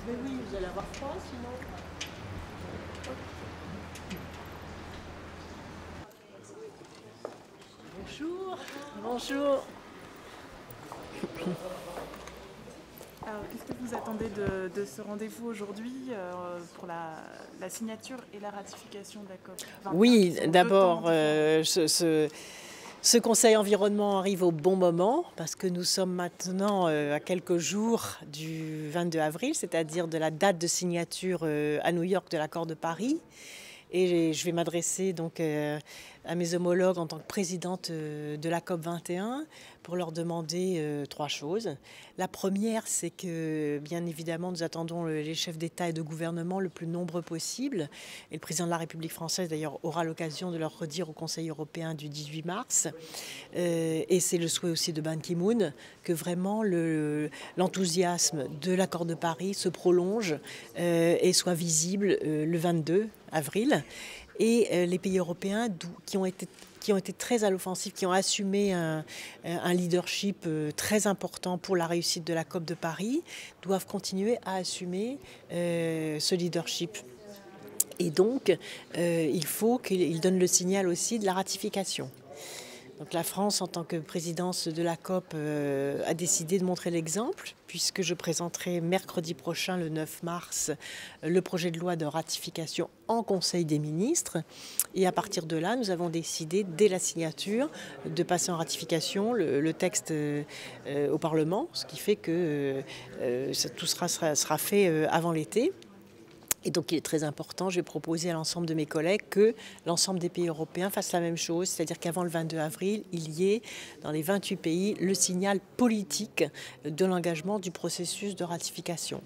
Mais oui, vous allez avoir froid sinon. Bonjour. Bonjour. Alors, qu'est-ce que vous attendez de ce rendez-vous aujourd'hui pour la signature et la ratification de la COP 21, Oui, qui sont deux d'abord, temps différents. ce Conseil environnement arrive au bon moment parce que nous sommes maintenant à quelques jours du 22 avril, c'est-à-dire de la date de signature à New York de l'accord de Paris. Et je vais m'adresser donc à mes homologues en tant que présidente de la COP 21 pour leur demander trois choses. La première, c'est que bien évidemment nous attendons les chefs d'État et de gouvernement le plus nombreux possible. Et le président de la République française d'ailleurs aura l'occasion de leur redire au Conseil européen du 18 mars. Et c'est le souhait aussi de Ban Ki-moon que vraiment l'enthousiasme de l'accord de Paris se prolonge et soit visible le 22 avril. Et les pays européens qui ont été très à l'offensive, qui ont assumé un leadership très important pour la réussite de la COP de Paris, doivent continuer à assumer ce leadership. Et donc, il faut qu'ils donnent le signal aussi de la ratification. Donc la France, en tant que présidence de la COP, a décidé de montrer l'exemple, puisque je présenterai mercredi prochain, le 9 mars, le projet de loi de ratification en Conseil des ministres. Et à partir de là, nous avons décidé, dès la signature, de passer en ratification le texte au Parlement, ce qui fait que tout sera fait avant l'été. Et donc il est très important, je vais proposer à l'ensemble de mes collègues que l'ensemble des pays européens fassent la même chose, c'est-à-dire qu'avant le 22 avril, il y ait dans les 28 pays le signal politique de l'engagement du processus de ratification.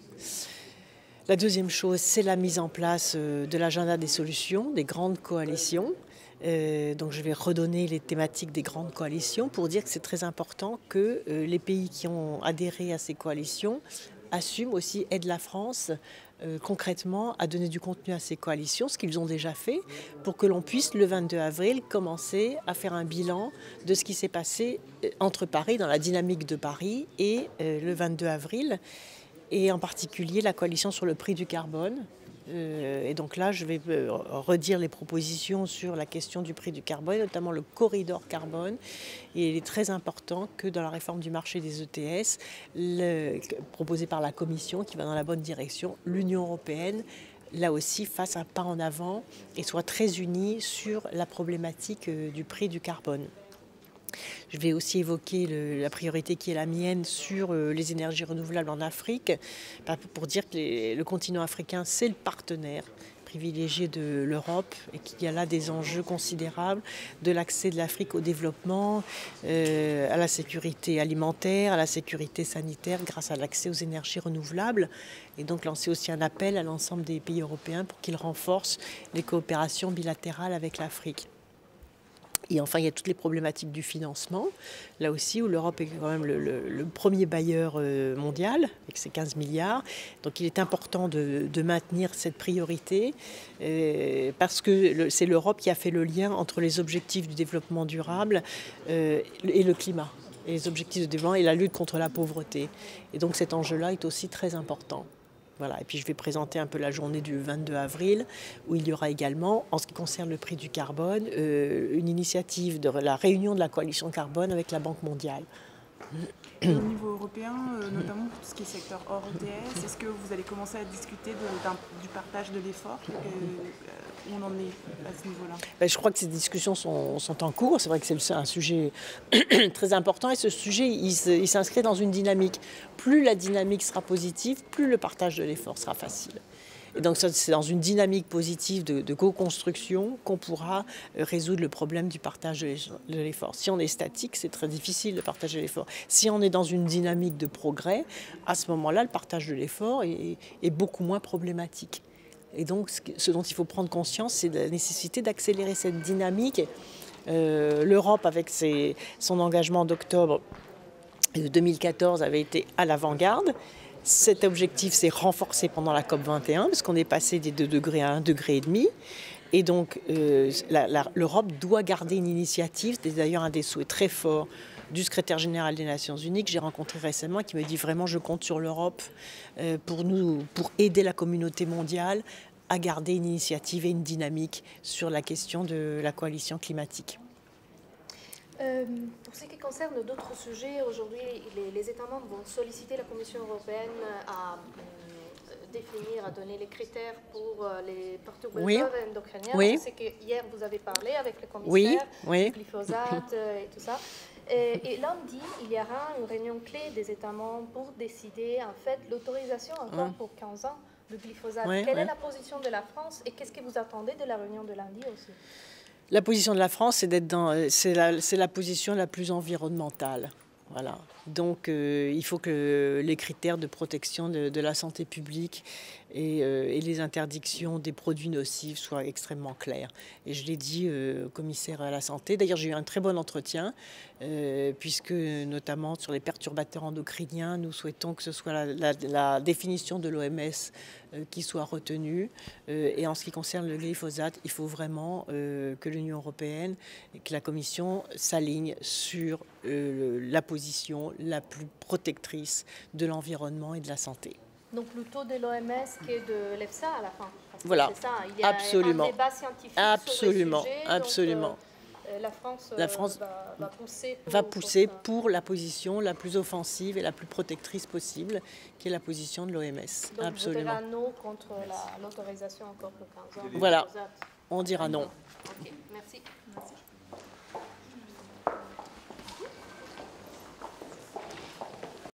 La deuxième chose, c'est la mise en place de l'agenda des solutions, des grandes coalitions. Donc je vais redonner les thématiques des grandes coalitions pour dire que c'est très important que les pays qui ont adhéré à ces coalitions assument aussi, aident la France concrètement à donner du contenu à ces coalitions, ce qu'ils ont déjà fait, pour que l'on puisse le 22 avril commencer à faire un bilan de ce qui s'est passé entre Paris, dans la dynamique de Paris, et le 22 avril, et en particulier la coalition sur le prix du carbone. Et donc là, je vais redire les propositions sur la question du prix du carbone, notamment le corridor carbone. Et il est très important que dans la réforme du marché des ETS, proposée par la Commission, qui va dans la bonne direction, l'Union européenne, là aussi, fasse un pas en avant et soit très unie sur la problématique du prix du carbone. Je vais aussi évoquer la priorité qui est la mienne sur les énergies renouvelables en Afrique, pour dire que le continent africain, c'est le partenaire privilégié de l'Europe et qu'il y a là des enjeux considérables de l'accès de l'Afrique au développement, à la sécurité alimentaire, à la sécurité sanitaire grâce à l'accès aux énergies renouvelables. Et donc lancer aussi un appel à l'ensemble des pays européens pour qu'ils renforcent les coopérations bilatérales avec l'Afrique. Et enfin, il y a toutes les problématiques du financement, là aussi où l'Europe est quand même le premier bailleur mondial, avec ses 15 milliards. Donc il est important de maintenir cette priorité, parce que c'est l'Europe qui a fait le lien entre les objectifs du développement durable et le climat, et les objectifs de développement et la lutte contre la pauvreté. Et donc cet enjeu-là est aussi très important. Voilà. Et puis je vais présenter un peu la journée du 22 avril, où il y aura également, en ce qui concerne le prix du carbone, une initiative de la réunion de la coalition carbone avec la Banque mondiale. Et au niveau européen, notamment pour tout ce qui est secteur hors ETS, est-ce que vous allez commencer à discuter du partage de l'effort? Où on en est à ce niveau-là? Je crois que ces discussions sont en cours. C'est vrai que c'est un sujet très important, et ce sujet, il s'inscrit dans une dynamique. Plus la dynamique sera positive, plus le partage de l'effort sera facile. Et donc c'est dans une dynamique positive de co-construction qu'on pourra résoudre le problème du partage de l'effort. Si on est statique, c'est très difficile de partager l'effort. Si on est dans une dynamique de progrès, à ce moment-là, le partage de l'effort est beaucoup moins problématique. Et donc ce dont il faut prendre conscience, c'est la nécessité d'accélérer cette dynamique. L'Europe, avec son engagement d'octobre 2014, avait été à l'avant-garde. Cet objectif s'est renforcé pendant la COP 21, parce qu'on est passé des 2 degrés à 1,5 degré. Et donc l'Europe doit garder une initiative, c'est d'ailleurs un des souhaits très forts du secrétaire général des Nations Unies que j'ai rencontré récemment, qui me dit vraiment je compte sur l'Europe pour aider la communauté mondiale à garder une initiative et une dynamique sur la question de la coalition climatique. Pour ce qui concerne d'autres sujets, aujourd'hui, les États membres vont solliciter la Commission européenne à définir, à donner les critères pour les perturbateurs endocriniens. Oui. Je sais que hier, vous avez parlé avec le commissaire du glyphosate et tout ça. Et lundi, il y aura une réunion clé des États membres pour décider en fait l'autorisation encore pour 15 ans de glyphosate. Quelle est la position de la France et qu'est-ce que vous attendez de la réunion de lundi aussi? La position de la France, c'est la position la plus environnementale. Voilà. Donc il faut que les critères de protection de la santé publique et les interdictions des produits nocifs soient extrêmement clairs. Et je l'ai dit au commissaire à la santé. D'ailleurs, j'ai eu un très bon entretien, puisque notamment sur les perturbateurs endocriniens, nous souhaitons que ce soit la définition de l'OMS qui soit retenue. Et en ce qui concerne le glyphosate, il faut vraiment que l'Union européenne et que la Commission s'alignent sur la position la plus protectrice de l'environnement et de la santé. Donc plutôt de l'OMS que de l'EFSA à la fin. Voilà, ça. Il y a absolument. Un débat scientifique absolument, sur le sujet, absolument. Donc, la France va pousser pour la position la plus offensive et la plus protectrice possible, qui est la position de l'OMS. Donc absolument. Vous direz non contre l'autorisation encore pour 15 ans. Voilà, on dira non. Ok, merci.